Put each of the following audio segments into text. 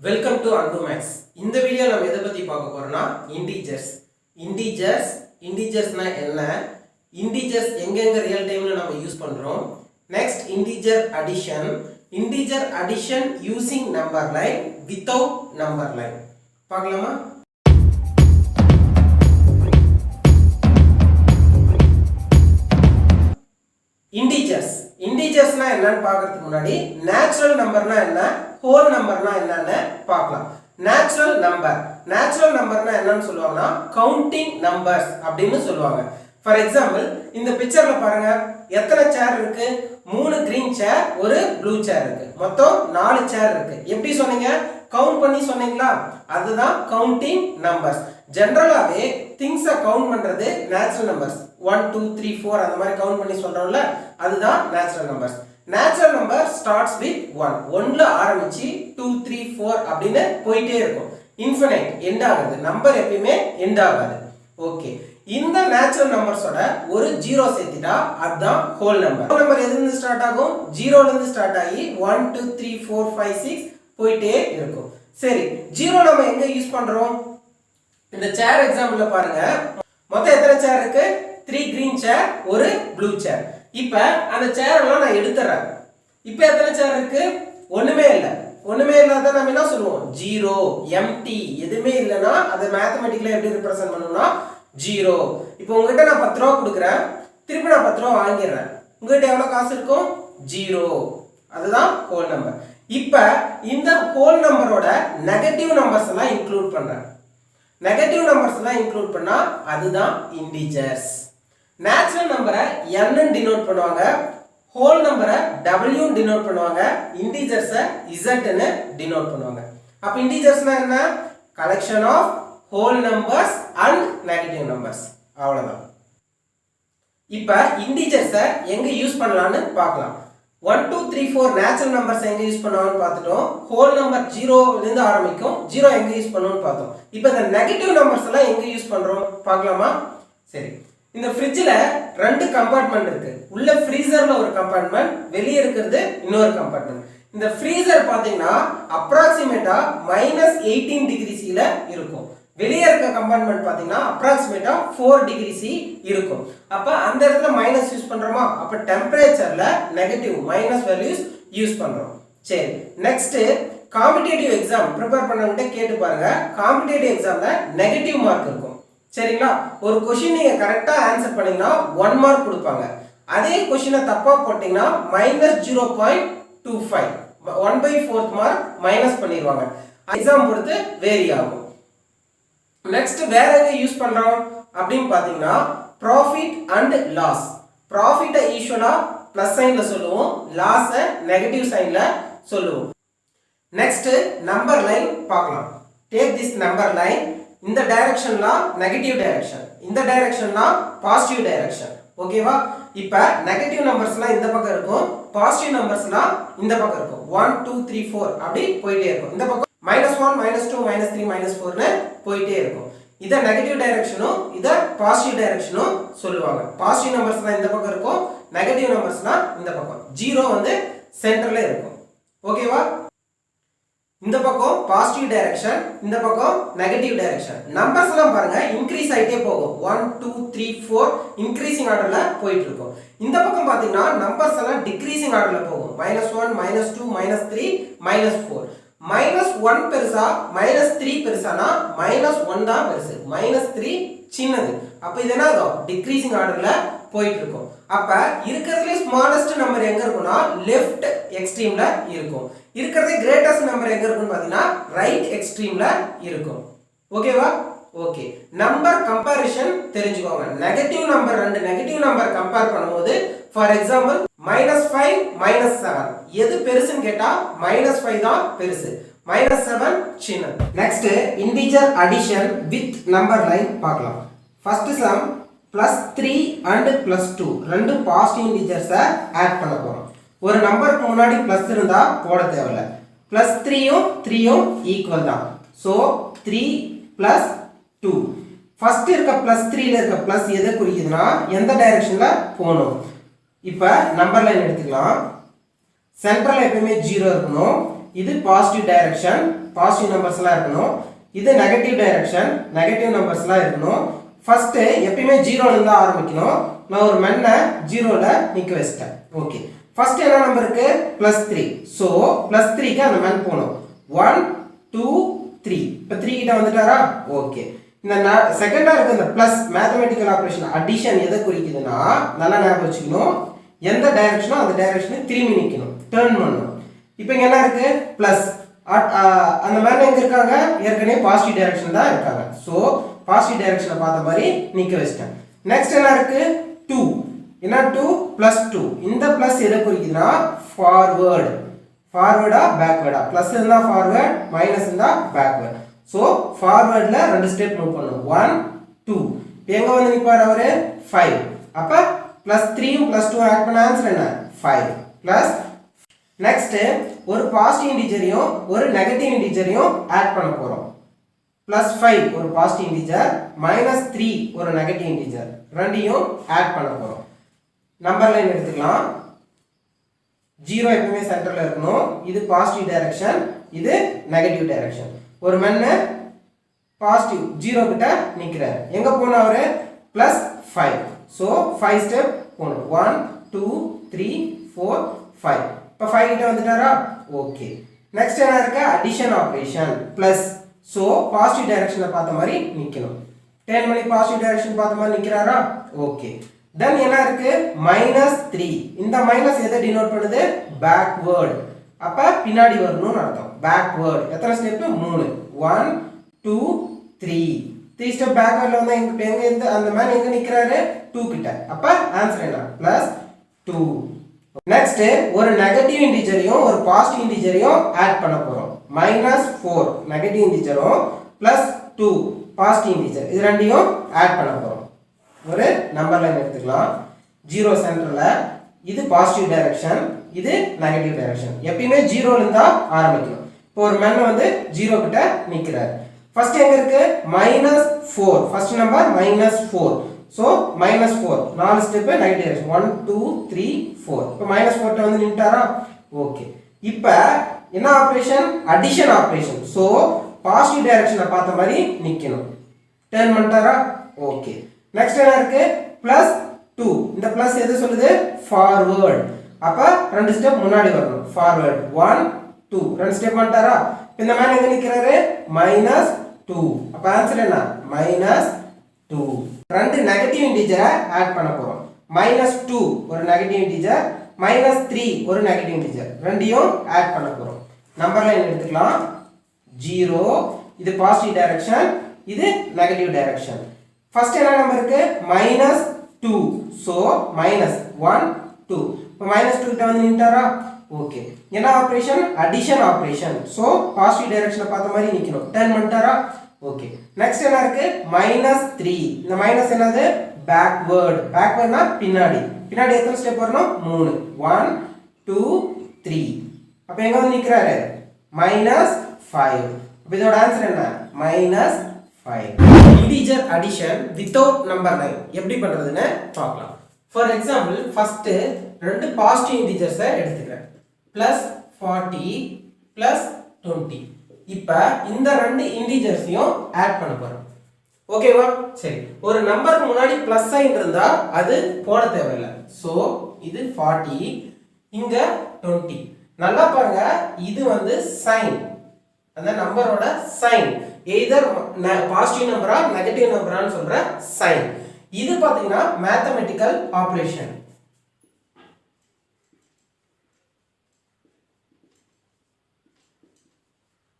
Welcome to அன்பு maths. இந்த video நம்ம எதை பற்றி பார்க்க போகிறோம்னா இன்டீஜர்ஸ்னா என்ன, இன்டீஜர்ஸ் எங்கெங்க ரியல் டைமில் நம்ம யூஸ் பண்ணுறோம். Next integer addition using number line without number line பார்க்கலாமா. இன்டீஜர்ஸ்னா என்னன்னு பார்க்கறதுக்கு முன்னாடி நேச்சுரல் நம்பர்னா என்ன, ஹோல் நம்பர்னா என்னன்னு பார்க்கலாம். நேச்சுரல் நம்பர்னா என்னன்னு சொல்லுவாங்கன்னா கவுண்டிங் நம்பர்ஸ் அப்படின்னு சொல்லுவாங்க. ஃபார் எக்ஸாம்பிள் இந்த பிக்சர்ல பாருங்க, எத்தனை சேர் இருக்கு? 3 கிரீன் சேர், ஒரு ப்ளூ சேர் இருக்கு. மொத்தம் 4 சேர் இருக்கு. எப்படி சொன்னீங்க? கவுண்ட் பண்ணி சொன்னீங்களா? அதுதான் கவுண்டிங் நம்பர்ஸ். ஜெனரலாவே திங்ஸை கவுண்ட் பண்றது நேச்சுரல் நம்பர்ஸ். 1 2 3 4 அந்த மாதிரி கவுண்ட் பண்ணி சொல்றோம்ல, அதுதான் natural numbers. Natural number starts with 1. 1ல ஆரம்பிச்சு 2 3 4 அப்படின்னு போயிட்டே இருக்கும். இன்ஃபினைட், எண்ட் ஆகுது. நம்பர் எப்பயுமே எண்ட் ஆகாது. ஓகே, இந்த நேச்சுரல் நம்பர்ஸோட ஒரு 0 சேர்த்துட்டா அதுதான் ஹோல் நம்பர். ஹோல் நம்பர் எதுல இருந்து ஸ்டார்ட் ஆகும்? 0ல இருந்து ஸ்டார்ட் ஆகி 1 2 3 4 5 6 போயிட்டே இருக்கும். சரி, 0 நம்ம எங்க யூஸ் பண்றோம்? இந்த சேர் எக்ஸாம்பிள்ல பாருங்க, மொத்தம் எத்தனை சேர் இருக்கு? 3 கிரீன் சேர், ஒரு ப்ளூ சேர். இப்ப அந்த சேர் எல்லாம் நான் எடுத்துறேன். இப்ப எத்தனை சேர் இருக்கு? ஒண்ணுமே இல்ல. ஒண்ணுமே இல்லாத நம்ம என்ன சொல்லுவோம்? 0, எம்டி. எதுவுமே இல்லைன்னா அதை மேத்தமெட்டிக்கலா எப்படி ரெப்ரசென்ட் பண்ணணும்னா 0. இப்போ உங்ககிட்ட நான் 10 ரூபா கொடுக்குறேன், திருப்பி நான் 10 ரூபா வாங்கிடுறேன். உங்ககிட்ட எவ்வளவு காசு இருக்கும்? 0. அதுதான் ஹோல் நம்பர். இப்ப இந்த ஹோல் நம்பரோட நெகட்டிவ் நம்பர்ஸ் எல்லாம் இன்க்ளூட் பண்றேன். நெகட்டிவ் நம்பர்ஸ் எல்லாம் இன்க்ளூட் பண்ணா அதுதான் இன்டிஜர்ஸ். நேச்சுரல் நம்பரை n ன்னு டினோட் பண்ணுவாங்க, ஹோல் நம்பரை w ன்னு டினோட் பண்ணுவாங்க, இன்டிஜர்ஸை z ன்னு டினோட் பண்ணுவாங்க. அப்ப இன்டிஜர்ஸ்னா என்ன? Collection of whole numbers and negative numbers. அவ்வளவுதான். இப்ப இன்டிஜர்ஸை எங்க யூஸ் பண்ணலாம்னு பார்க்கலாம். 1 2 3 4 நேச்சுரல் நம்பர்ஸ் எங்க யூஸ் பண்ணுவாங்கன்னு பார்த்துட்டோம். ஹோல் நம்பர் 0ல இருந்து ஆரம்பிக்கும், 0 எங்க யூஸ் பண்ணுவோம்னு பார்த்தோம். இப்போ இந்த நெகட்டிவ் நம்பர்ஸ் எல்லாம் எங்க யூஸ் பண்றோம் பார்க்கலாமா? சரி, இந்த ஃப்ரிட்ஜ்ல 2 கம்பார்ட்மெண்ட் இருக்கு. உள்ள ஃப்ரீசர்ல ஒரு கம்பார்ட்மெண்ட், வெளியே இருக்கிறது இன்னொரு கம்பார்ட்மெண்ட். இந்த ஃப்ரீசர் பாத்தீங்கன்னா அப்ராக்சிமேட்டா -18 டிகிரி C ல இருக்கும். வெளியே இருக்க கம்பார்ட்மெண்ட் பாத்தீங்கன்னா அப்ராக்சிமேட்டா 4 டிகிரி C இருக்கும். அப்ப அந்த இடத்துல மைனஸ் யூஸ் பண்றோமா? அப்ப டெம்பரேச்சர்ல நெகட்டிவ் மைனஸ் வேல்யூஸ் யூஸ் பண்றோம். சரி, நெக்ஸ்ட் காம்படிட்டிவ் எக்ஸாம் ப்ரிப்பேர் பண்ணவங்க கேட்டு பாருங்க. காம்படிட்டிவ் எக்ஸாம்ல நெகட்டிவ் மார்க் இருக்கும். சரிங்களா? ஒரு क्वेश्चन நீங்க கரெக்ட்டா ஆன்சர் பண்ணீங்கன்னா 1 மார்க் கொடுப்பாங்க. அதே क्वेश्चனை தப்பா போட்டீங்கன்னா -0.25 1/4 மார்க் மைனஸ் பண்ணிடுவாங்க. எக்ஸாம் பொறுத்து வேரி ஆகும். நெக்ஸ்ட் வேற எங்க யூஸ் பண்றோம் அப்படினு பாத்தீங்கன்னா ப்ராஃபிட் அண்ட் லாஸ். ப்ராஃபிட்டை யூசுவலா பிளஸ் சைன்ல சொல்லுவோம், லாஸை நெகட்டிவ் சைன்ல சொல்லுவோம். நெக்ஸ்ட் நம்பர் லைன் பார்க்கலாம். Take this number line. இந்த டைரக்ஷன்லாம் நெகட்டிவ் டைரக்ஷன், இந்த டைரக்ஷன்லாம் பாசிட்டிவ் டைரக்ஷன். ஓகேவா? இப்ப நெகட்டிவ் நம்பர்ஸ்லாம் இந்த பக்கம் இருக்கும், பாசிட்டிவ் நம்பர்ஸ்லாம் இந்த பக்கம் இருக்கும். 1 2 3 4 அப்படி போயிட்டே இருக்கும். இந்த பக்கம் -1 -2 -3 -4 னு போயிட்டே இருக்கும். இத நெகட்டிவ் டைரக்ஷனும் இத பாசிட்டிவ் டைரக்ஷனும் சொல்லுவாங்க. பாசிட்டிவ் நம்பர்ஸ்லாம் இந்த பக்கம் இருக்கும், நெகட்டிவ் நம்பர்ஸ்லாம் இந்த பக்கம். 0 வந்து சென்டர்ல இருக்கும். ஓகேவா? இந்த பக்கம் பாசிட்டிவ் டைரக்ஷன், இந்த பக்கம் நெகட்டிவ் டைரக்ஷன். நம்பர்ஸ் எல்லாம் பாருங்க இன்க்ரீஸ் ஆயிட்டே போகும். 1 2 3 4 இன்க்ரீசிங் ஆர்டர்ல போயிட்டு இருக்கும். இந்த பக்கம் பாத்தீங்கன்னா நம்பர்ஸ் எல்லாம் டிக்ரீசிங் ஆர்டர்ல போகும். -1 -2 -3 -4. -1 பெருசா -3 பெருசானா -1 தான் பெருசு, -3 சின்னது. அப்ப இது என்ன ஆகும்? டிக்ரீசிங் ஆர்டர்ல போயிட்டு இருக்கும். அப்ப இருக்கிறதுல ஸ்மாலஸ்ட் நம்பர் எங்க இருக்கும்னா லெஃப்ட் எக்ஸ்ட்ரீம்ல இருக்கும். இருக்கிறதே கிரேட்டஸ்ட் நம்பர் எங்க இருக்கும்னு பாத்தீங்கன்னா ரைட் எக்ஸ்ட்ரீம்ல இருக்கும். ஓகேவா? ஓகே, நம்பர் கம்பேரிஷன் தெரிஞ்சுக்கோங்க. Negative number, 2 negative number compare பண்ணும்போது ஃபார் எக்ஸாம்பிள் -5 -7 எது பெருசுன்னு கேட்டா -5 தான் பெருசு, -7 சின்னது. Next integer addition with number line பார்க்கலாம். ஃபர்ஸ்ட் சம் +3 and +2 ரெண்டு பாசிட்டிவ் இன்டிஜர்ஸை ஆட் பண்ண போறோம். ஒரு நம்பருக்கு முன்னாடி பிளஸ் இருந்தா போட தேவையில்ல. +3யும் 3யும் ஈக்குவல் தான். சோ 3 + 2. ஃபர்ஸ்ட் இருக்க +3ல இருக்க பிளஸ் எதை குறிக்குதுன்னா எந்த டைரக்ஷன்ல போகணும். இப்ப நம்பர் லைன் எடுத்துக்கலாம். சென்டர்ல எப்பவுமே 0 இருக்கணும். இது பாசிட்டிவ் டைரக்ஷன், பாசிட்டிவ் நம்பர்ஸ்லாம் இருக்கணும். இது நெகட்டிவ் டைரக்ஷன், நெகட்டிவ் நம்பர்ஸ்லாம் இருக்கணும். ஃபர்ஸ்ட் எப்பயுமே ஜீரோல இருந்து ஆரம்பிக்கணும். நான் ஒரு மென்னை ஜீரோல நிக்க வச்சிட்டேன். ஓகே, ஃபர்ஸ்ட் என்ன நம்பர் இருக்கு? +3. ஸோ +3க்கு அந்த மென் போகணும். 1 2 3. இப்போ 3 கிட்ட வந்துட்டாரா? ஓகே, இந்த செகண்டா இருக்க இந்த பிளஸ் மேத்தமெட்டிக்கல் ஆபரேஷன் அடிஷன் எதை குறிக்குதுன்னா, நல்லா ஞாபகம் வச்சுக்கணும், எந்த டைரக்ஷனோ அந்த டைரக்ஷனை திரும்பி நிக்கணும், டர்ன் பண்ணணும். இப்போ இங்க என்ன இருக்கு? பிளஸ். அந்த மேன் எங்க இருக்காங்க? ஏற்கனவே பாசிட்டிவ் டைரக்ஷன் தான் இருக்காங்க. ஸோ பாசிட்டிவ் டைரக்ஷனை பார்த்த மாதிரி நிக்க வச்சிட்டேன். நெக்ஸ்ட் என்ன இருக்கு? 2. என்ன 2 +2. இந்த பிளஸ் எதை குறிக்குதுன்னா ஃபார்வர்ட். ஃபார்வர்டா பேக்வர்டா? பிளஸ் இருந்தா ஃபார்வர்ட், மைனஸ் இருந்தா பேக்வர்ட். ஸோ ஃபார்வர்ட்ல 2 ஸ்டெப் மூவ் பண்ணும். 1 2. எங்க வந்து நிப்பார் அவரு? 5. அப்ப +3யும் +2 ஆட் பண்ண ஆன்சர் என்ன? 5 பிளஸ். நெக்ஸ்ட் ஒரு பாசிட்டிவ் இன்டிஜரையும் ஒரு நெகட்டிவ் இன்டிஜரையும் ஆட் பண்ண போறோம். +5 ஒரு பாசிட்டிவ் இன்டிஜர், -3 ஒரு நெகட்டிவ் இன்டிஜர், ரெண்டையும் ஆட் பண்ண போறோம். நம்பர் லைன் எடுத்துக்கலாம். 0 எப்பவுமே சென்டர்ல இருக்கணும். இது பாசிட்டிவ் டைரக்ஷன், இது நெகட்டிவ் டைரக்ஷன். ஒரு மென்னு பாசிட்டிவ் 0 கிட்ட நிக்கிறார். எங்க போன அவரு? +5. ஸோ 5 ஸ்டெப் போகணும். 1 2 3 4 5. இப்போ 5 கிட்ட வந்துட்டாரா? ஓகே, நெக்ஸ்ட் என்ன இருக்கு? Addition operation plus. So positive டைரக்ஷனை பார்த்த மாதிரி நிக்கணும். 10 மணி பாசிட்டிவ் டைரக்ஷன் பார்த்த மாதிரி நிக்கிறாரா? ஓகே, தென் என்ன இருக்கு? -3. இந்த மைனஸ் எதை டினோட் பண்ணுது? பேக்வர்ட். அப்ப பின்னாடி வரணும்னு அர்த்தம். பேக்வர்ட். எத்தனை ஸ்டெப்? 3. 1 2 3. 3 ஸ்டெப் பேக்வர்ட்ல வந்து எங்க இருந்து அந்த மேன் எங்க நிக்கிறாரு? 2 கிட்ட. அப்ப ஆன்சர் என்ன? +2. நெக்ஸ்ட் ஒரு நெகட்டிவ் இன்டிஜரையும் ஒரு பாசிட்டிவ் இன்டிஜரையும் ஆட் பண்ண போறோம். -4 நெகட்டிவ் இன்டிஜரும் +2 பாசிட்டிவ் இன்டிஜர், இது ரெண்டையும் ஆட் பண்ண போறோம். ஒரு நம்பர் லைன் எடுத்துக்கலாம். 0 சென்டர்ல, இது பாசிட்டிவ் டைரக்ஷன், இது நெகட்டிவ் டைரக்ஷன். எப்பயுமே 0ல இருந்தா ஆரம்பிக்கணும். இப்போ ஒரு மேன் வந்து 0 கிட்ட நிக்கிறார். ஃபர்ஸ்ட் எங்க இருக்கு? -4. First number -4. So -4 4 step negative direction. 1 2 3 4. இப்போ -4 கிட்ட வந்து நின்னுட்டாரா? ஓகே, இப்போ என்ன operation? Addition operation. So positive டைரக்ஷனை பார்த்த மாதிரி நிக்கணும். டர்ன் பண்ணிட்டாரா? ஓகே, நெக்ஸ்ட் என்ன இருக்கு? +2. இந்த பிளஸ் எது சொல்லுது? ஃபார்வர்ட். அப்ப 2 ஸ்டெப் முன்னாடி வரணும். ஃபார்வர்ட் 1 2. 2 ஸ்டெப் பண்ணிட்டாரா? இந்த மேன் எங்க நிக்கிறாரு? -2. அப்ப ஆன்சர் என்ன? -2. ரெண்டு நெகட்டிவ் இன்டிஜரை ஆட் பண்ண போறோம். -2 ஒரு நெகட்டிவ் இன்டிஜர், -3 ஒரு நெகட்டிவ் இன்டிஜர், ரெண்டையும் ஆட் பண்ண போறோம். நம்பர் லைன் எடுத்துக்கலாம். 0 இது பாசிட்டிவ் டைரக்ஷன், இது நெகட்டிவ் டைரக்ஷன். ஃபர்ஸ்ட் என்ன நம்பர் இருக்கு? -2. சோ -1 2. இப்போ -2 கிட்ட வந்து நின்னுட்டாரா? ஓகே, என்ன operation? Addition operation. So positive டைரக்ஷனை பார்த்த மாதிரி நிக்கணும். டர்ன் பண்ணிட்டாரா? ஓகே, நெக்ஸ்ட் என்ன இருக்கு? -3. இந்த மைனஸ் என்னது? பேக்வர்ட். பேக்வர்ட்னா பின்னாடி. பின்னாடி எத்தனை ஸ்டெப் வரணும்? 3. 1 2 3. அப்ப எங்க வந்து நிக்கறாரு? -5. அப்ப இதோட ஆன்சர் என்ன? -5. Integer addition without number line எப்படி பண்றதுன்னு பார்க்கலாம். ஃபார் எக்ஸாம்பிள் ஃபர்ஸ்ட் ரெண்டு பாசிட்டிவ் இன்டிஜர்ஸை எடுத்துக்கிறேன். +40 +20. இப்போ இந்த ரெண்டு இன்டிஜர்ஸையும் ஆட் பண்ண போறோம். ஓகேவா? சரி, ஒரு நம்பருக்கு முன்னாடி பிளஸ் சைன் இருந்தா அது போட தேவையில்லை. சோ இது 40, இங்க 20. நல்லா பாருங்க, இது வந்து சைன், அந்த நம்பரோட சைன், எய்தர் பாசிட்டிவ் நம்பரா நெகட்டிவ் நம்பரான்னு சொல்ற சைன். இது பாத்தீங்கன்னா மேத்தமெட்டிக்கல் ஆபரேஷன்.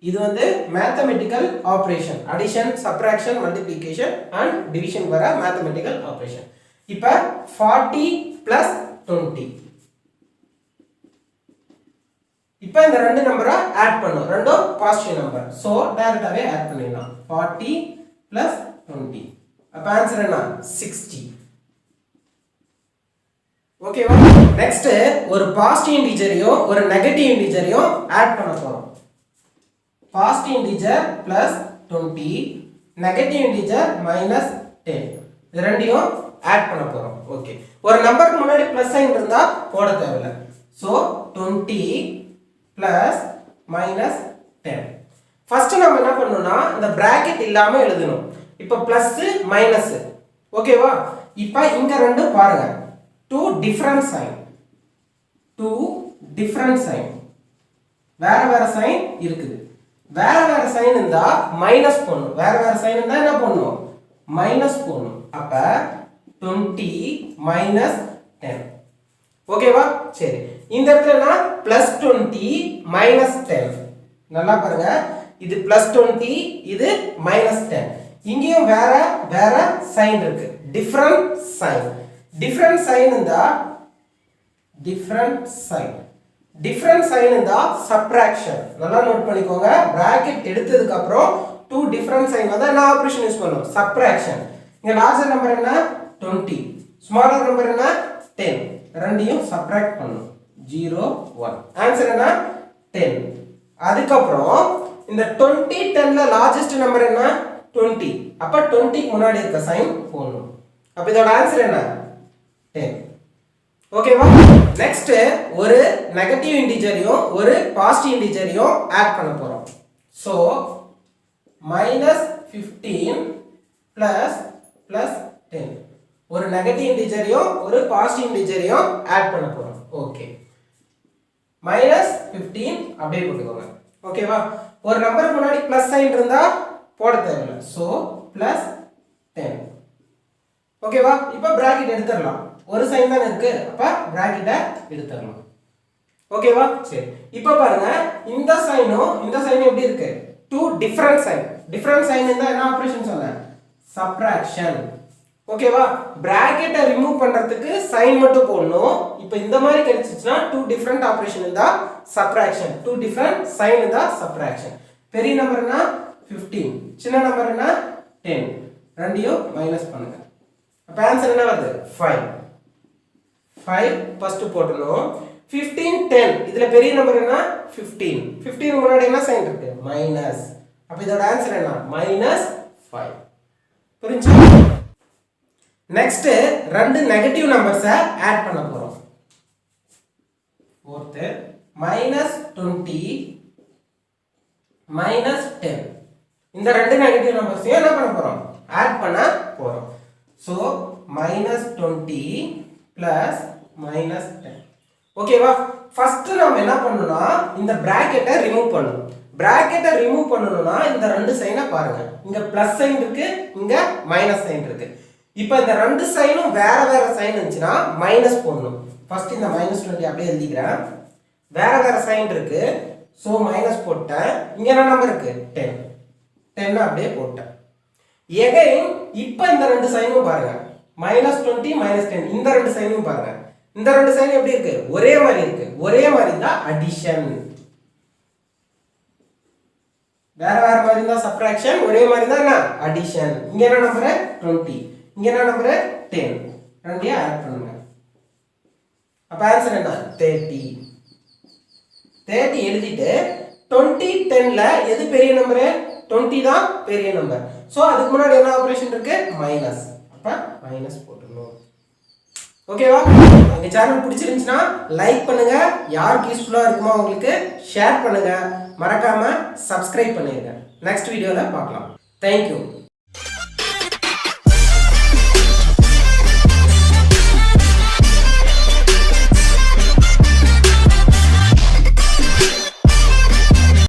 இது வந்து mathematical operation. Addition, subtraction, multiplication and division வர மேத்தமெட்டிக்கல் ஆபரேஷன். இப்ப 40 + 20. இப்ப இந்த ரெண்டு நம்பரை ஆட் பண்ணோம். ரெண்டும் பாசிட்டிவ் நம்பர். சோ டைரக்டாவே ஆட் பண்ணிடலாம். 40 + 20. அப்ப ஆன்சர் என்ன? 60. ஓகேவா? நெக்ஸ்ட் ஒரு பாசிட்டிவ் இன்டிஜரையும் ஒரு நெகட்டிவ் இன்டிஜரையும் ஆட் பண்ண போறோம். Positive integer +20, negative integer -10. இது ரெண்டையும் ஆட் பண்ண போறோம். ஓகே, ஒரு நம்பருக்கு முன்னாடி பிளஸ் சைன் இருந்தா போட தேவையில்லை. So 20 + minus 10. ஃபர்ஸ்ட் நம்ம என்ன பண்ணனும்னா இந்த பிராக்கெட் இல்லாம எழுதணும். இப்போ பிளஸ் மைனஸ். ஓகேவா? இப்போ இங்க ரெண்டும் பாருங்க. two different sign. வேற sign இருக்குது. வேற sign இருந்தா மைனஸ் போடணும். வேற sign இருந்தா என்ன பண்ணணும்? மைனஸ் போடணும். அப்ப 20 minus 10. ஓகேவா? சரி. இந்த இடத்துல +20 minus 10. நல்லா பாருங்க. இது +20, இது -10. இங்கேயும் வேற sign இருக்கு. different sign இருந்தா different sign இருந்தா subtraction. நல்லா நோட் பண்ணிக்கோங்க. பிராக்கெட் எடுத்ததுக்கு அப்புறம் two different sign வந்தா என்ன ஆபரேஷன் யூஸ் பண்ணனும்? subtraction. இங்க larger நம்பர் என்ன? 20. smaller நம்பர் என்ன? 10. ரெண்டையும் subtract பண்ணனும். 0 1. ஆன்சர் என்ன? 10. அதுக்கு அப்புறம் இந்த 20 10ல largest நம்பர் என்ன? 20. அப்ப 20 க்கு முன்னாடி இருக்க sign போடணும். அப்ப இதோட ஆன்சர் என்ன? 10. ஓகேவா? நெக்ஸ்ட் ஒரு நெகட்டிவ் இன்டிஜரையும் ஒரு பாசிட்டிவ் இன்டிஜரையும் ஆட் பண்ண போறோம். சோ -15 +10. ஒரு நெகட்டிவ் இன்டிஜரையும் ஒரு பாசிட்டிவ் இன்டிஜரையும் ஆட் பண்ண போறோம். ஓகே. -15 அப்படியே போட்டுக்கோங்க. ஓகேவா? ஒரு நம்பருக்கு முன்னாடி பிளஸ் சைன் இருந்தா போட தேவையில்லை. சோ +10. ஓகேவா? இப்போ பிராக்கெட் எடுத்துறலாம். ஒரு சைன் தான் இருக்கு. அப்ப பிராக்கெட்டை எடுத்துறலாம். ஓகேவா? சரி. இப்போ பாருங்க இந்த சைனும் இந்த சைனும் எப்படி இருக்கு? two different sign. different sign இருந்தா என்ன ஆபரேஷன் சொன்னேன்? subtraction. ஓகேவா? பிராக்கெட்டை ரிமூவ் பண்றதுக்கு சைன் மட்டும் போடணும். இப்போ இந்த மாதிரி கிடைச்சிச்சுனா two different ஆபரேஷன் இருந்தா subtraction. two different sign இருந்தா subtraction. பெரிய நம்பர்னா 15, சின்ன நம்பர்னா 10. ரெண்டையும் மைனஸ் பண்ணுங்க. அப்ப ஆன்சர் என்ன வருது? 5. 5 ஃபர்ஸ்ட் போடணும். 15 10 இதுல பெரிய நம்பர் என்ன? 15. 15 முன்னாடி என்ன சைன் இருக்கு? மைனஸ். அப்ப இதோட ஆன்சர் என்ன? -5. புரிஞ்சா? நெக்ஸ்ட் ரெண்டு நெகட்டிவ் நம்பர்ஸை ஆட் பண்ண போறோம். fourth -20 -10. இந்த ரெண்டு நெகட்டிவ் நம்பர்ஸையும் என்ன பண்ண போறோம்? ஆட் பண்ண போறோம். சோ -20 -10. ஓகேவா? ஃபர்ஸ்ட் நாம என்ன பண்ணனும்னா இந்த பிராக்கெட்டை ரிமூவ் பண்ணனும். பிராக்கெட்டை ரிமூவ் பண்ணனும்னா இந்த ரெண்டு சைனை பாருங்க. இங்க பிளஸ் சைன் இருக்கு, இங்க மைனஸ் சைன் இருக்கு. இப்போ இந்த ரெண்டு சைனும் வேற சைன் இருந்துச்சுனா மைனஸ் போடணும். ஃபர்ஸ்ட் இந்த -20 அப்படியே எழுதிக்கிறேன். வேற சைன் இருக்கு. சோ மைனஸ் போட்டேன். இங்க என்ன நம்பர் இருக்கு? 10. 10 அப்படியே போட்டேன். எகைன் இப்போ இந்த ரெண்டு சைனும் பாருங்க. -20 -10 இந்த ரெண்டு சைனும் பாருங்க. இந்த ரெண்டு சைன் எப்படி இருக்கு? ஒரே மாதிரி இருக்கு. ஒரே மாதிரி தான் அடிஷன். வேற மாதிரி தான் சப்ட்ராக்ஷன். ஒரே மாதிரி தான் என்ன? அடிஷன். இங்க என்ன நம்பர்? 20. இங்க என்ன நம்பர்? 10. ரெண்டையும் ஆட் பண்ணுங்க. அப்ப ஆன்சர் என்ன? 30. 30 எழுதிட்டு 20 10ல எது பெரிய நம்பர்? 20 தான் பெரிய நம்பர். சோ அதுக்கு முன்னாடி என்ன ஆபரேஷன் இருக்கு? மைனஸ். அப்ப மைனஸ் போட்டுறணும். ஓகேவா? இந்த சேனல் பிடிச்சிருந்துச்சுனா லைக் பண்ணுங்க. யாருக்கு யூஸ்ஃபுல்லா இருக்குமோ உங்களுக்கு ஷேர் பண்ணுங்க. மறக்காம Subscribe பண்ணிருங்க. நெக்ஸ்ட் வீடியோல பார்க்கலாம். Thank you.